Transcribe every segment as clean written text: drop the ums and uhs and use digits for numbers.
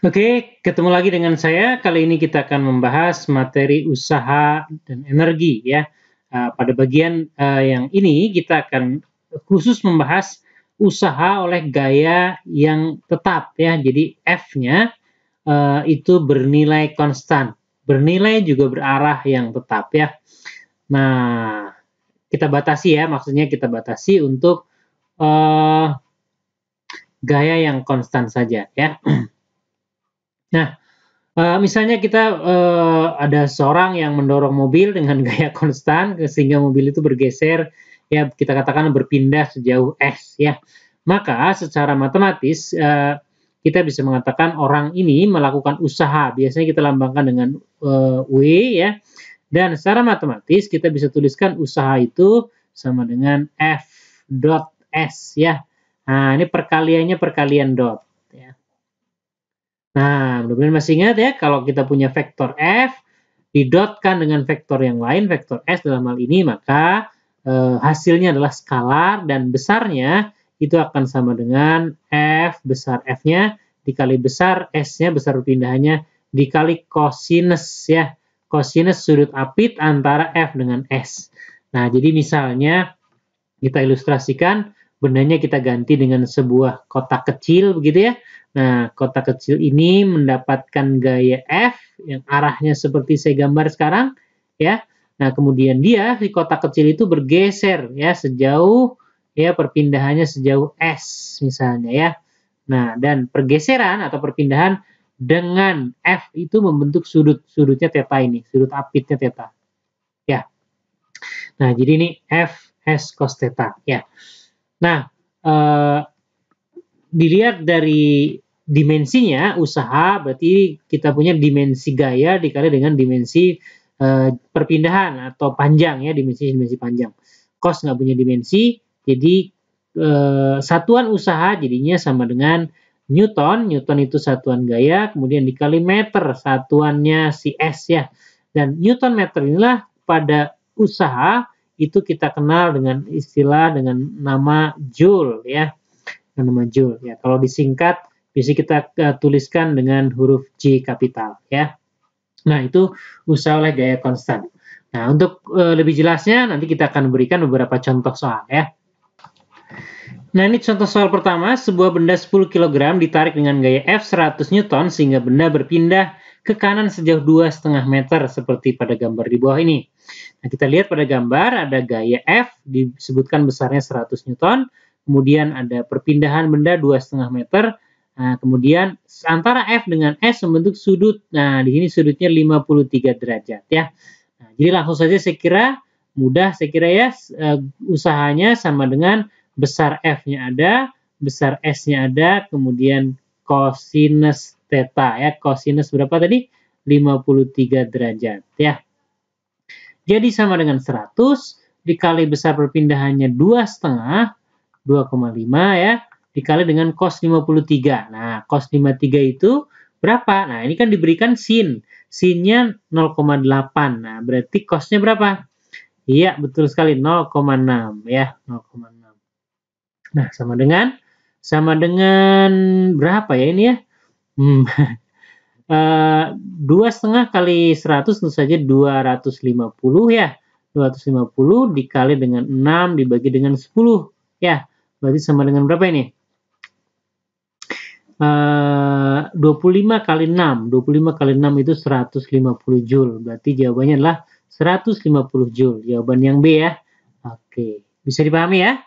Oke, ketemu lagi dengan saya. Kali ini kita akan membahas materi usaha dan energi ya. Pada bagian yang ini kita akan khusus membahas usaha oleh gaya yang tetap ya. Jadi F-nya itu bernilai konstan, bernilai juga berarah yang tetap ya. Nah, kita batasi ya, maksudnya kita batasi untuk gaya yang konstan saja ya. Nah, misalnya kita ada seorang yang mendorong mobil dengan gaya konstan sehingga mobil itu bergeser, ya kita katakan berpindah sejauh S ya. Maka secara matematis kita bisa mengatakan orang ini melakukan usaha. Biasanya kita lambangkan dengan W ya. Dan secara matematis kita bisa tuliskan usaha itu sama dengan F dot S ya. Nah, ini perkaliannya perkalian dot ya. Nah, mudah-mudahan masih ingat ya, kalau kita punya vektor F, didotkan dengan vektor yang lain, vektor S dalam hal ini, maka hasilnya adalah skalar dan besarnya itu akan sama dengan F besar F-nya dikali besar S-nya, besar perpindahannya, dikali kosinus ya, kosinus sudut apit antara F dengan S. Nah, jadi misalnya kita ilustrasikan, bendanya kita ganti dengan sebuah kotak kecil begitu ya. Nah, kotak kecil ini mendapatkan gaya F yang arahnya seperti saya gambar sekarang ya. Nah, kemudian dia di kotak kecil itu bergeser ya sejauh ya perpindahannya sejauh S misalnya ya. Nah, dan pergeseran atau perpindahan dengan F itu membentuk sudutnya theta ini, sudut apitnya theta. Ya. Nah, jadi ini F S cos theta ya. Nah, dilihat dari dimensinya usaha berarti kita punya dimensi gaya dikali dengan dimensi perpindahan atau panjang ya, dimensi panjang. Cos nggak punya dimensi, jadi satuan usaha jadinya sama dengan Newton. Newton itu satuan gaya, kemudian dikali meter, satuannya si S ya. Dan Newton meter inilah pada usaha itu kita kenal dengan istilah dengan nama Joule ya. Nama Joule ya. Kalau disingkat bisa kita tuliskan dengan huruf J kapital ya. Nah, itu usaha oleh gaya konstan. Nah, untuk lebih jelasnya nanti kita akan berikan beberapa contoh soal ya. Nah, ini contoh soal pertama, sebuah benda 10 kg ditarik dengan gaya F 100 Newton sehingga benda berpindah ke kanan sejauh 2,5 meter seperti pada gambar di bawah ini. Nah, kita lihat pada gambar ada gaya F disebutkan besarnya 100 Newton, kemudian ada perpindahan benda 2,5 meter. Nah, kemudian antara F dengan S membentuk sudut. Nah, di sini sudutnya 53 derajat ya. Nah, jadi langsung saja saya kira mudah ya usahanya sama dengan besar F-nya ada, besar S-nya ada, kemudian kosinus theta ya. Kosinus berapa tadi? 53 derajat ya. Jadi sama dengan 100 dikali besar perpindahannya 2,5, 2,5 ya, dikali dengan cos 53. Nah, cos 53 itu berapa? Nah, ini kan diberikan sin. Sinnya 0,8. Nah, berarti cosnya berapa? Iya, betul sekali 0,6 ya, 0,6. Nah, sama dengan berapa ya ini ya? 2,5 kali 100 tentu saja 250 ya. 250 dikali dengan 6 dibagi dengan 10 ya. Berarti sama dengan berapa ini? 25 kali 6. 25 kali 6 itu 150 Joule. Berarti jawabannya adalah 150 Joule. Jawaban yang B ya. Oke, bisa dipahami ya?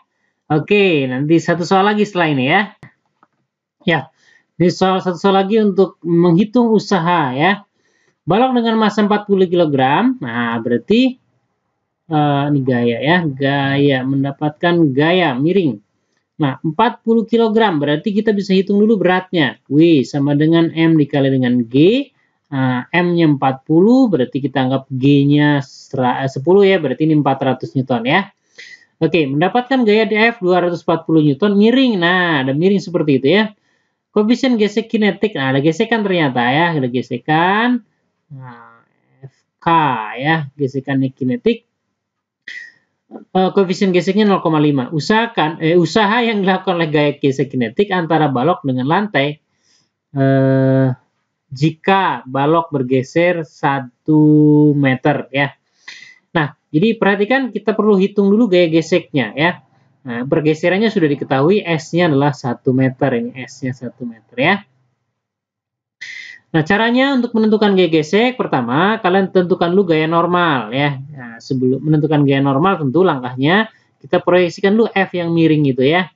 Oke, nanti satu soal lagi setelah ini ya. Ya, ini satu soal lagi untuk menghitung usaha ya. Balok dengan massa 40 kg, nah berarti ini gaya ya, gaya mendapatkan gaya miring. Nah, 40 kg berarti kita bisa hitung dulu beratnya. W sama dengan M dikali dengan G. Nah, M-nya 40 berarti kita anggap G-nya 10 ya, berarti ini 400 Newton ya. Oke, mendapatkan gaya DF 240 Newton miring. Nah, ada miring seperti itu ya. Koefisien gesek kinetik. Nah, ada gesekan ternyata ya. Ada gesekan. Nah, FK ya. Gesekannya kinetik. Koefisien geseknya 0,5. Usaha yang dilakukan oleh gaya gesek kinetik antara balok dengan lantai. jika balok bergeser 1 meter ya. Nah, jadi perhatikan kita perlu hitung dulu gaya geseknya ya. Nah, pergeserannya sudah diketahui, S-nya adalah 1 meter, ini S-nya 1 meter ya. Nah, caranya untuk menentukan gaya gesek, pertama kalian tentukan dulu gaya normal ya. Nah, sebelum menentukan gaya normal tentu langkahnya kita proyeksikan dulu F yang miring gitu ya.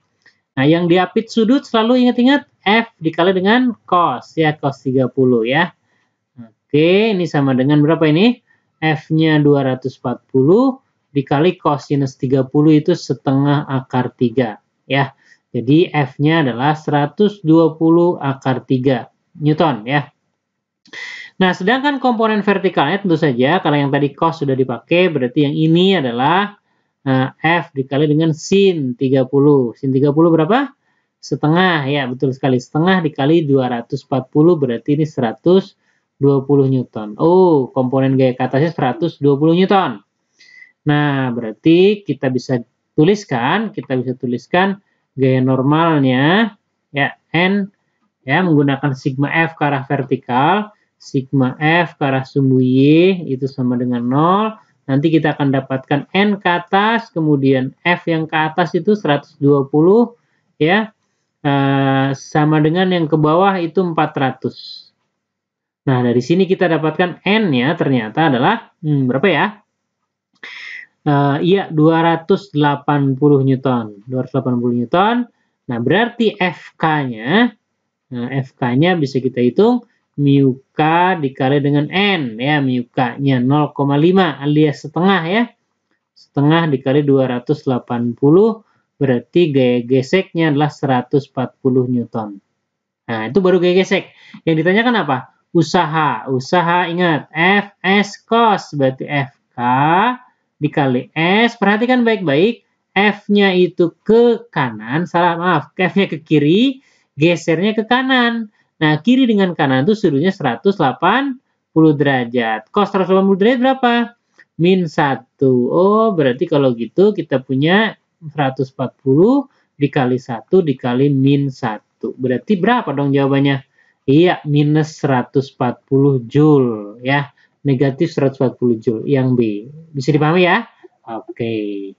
Nah, yang diapit sudut selalu ingat-ingat F dikali dengan cos ya, cos 30 ya. Oke, ini sama dengan berapa ini? F-nya 240 dikali cosinus 30 itu setengah akar 3 ya. Jadi F-nya adalah 120 akar 3 Newton ya. Nah, sedangkan komponen vertikalnya tentu saja kalau yang tadi cos sudah dipakai, berarti yang ini adalah F dikali dengan sin 30. Sin 30 berapa? Setengah ya, betul sekali. Setengah dikali 240 berarti ini 120 Newton. Oh, komponen gaya ke atasnya 120 Newton. Nah, berarti kita bisa tuliskan gaya normalnya ya N ya menggunakan sigma F ke arah vertikal, sigma F ke arah sumbu Y itu sama dengan 0. Nanti kita akan dapatkan N ke atas, kemudian F yang ke atas itu 120 ya. Sama dengan yang ke bawah itu 400. Nah, dari sini kita dapatkan N-nya ternyata adalah berapa ya? Iya, 280 Newton. 280 Newton. Nah, berarti FK-nya bisa kita hitung mu K dikali dengan N ya, mu K-nya 0,5 alias setengah ya. Setengah dikali 280 berarti gaya geseknya adalah 140 Newton. Nah, itu baru gaya gesek. Yang ditanyakan apa? Usaha. Usaha ingat Fs cos berarti Fk dikali S. Perhatikan baik-baik. F-nya itu ke kanan, maaf, F-nya ke kiri, gesernya ke kanan. Nah, kiri dengan kanan itu sudutnya 180 derajat. Cos 180 derajat berapa? Min 1. Oh, berarti kalau gitu kita punya 140 dikali 1 dikali min 1. Berarti berapa dong jawabannya? Iya, minus 140 Joule ya. Negatif 140 Joule yang B. Bisa dipahami ya? Oke.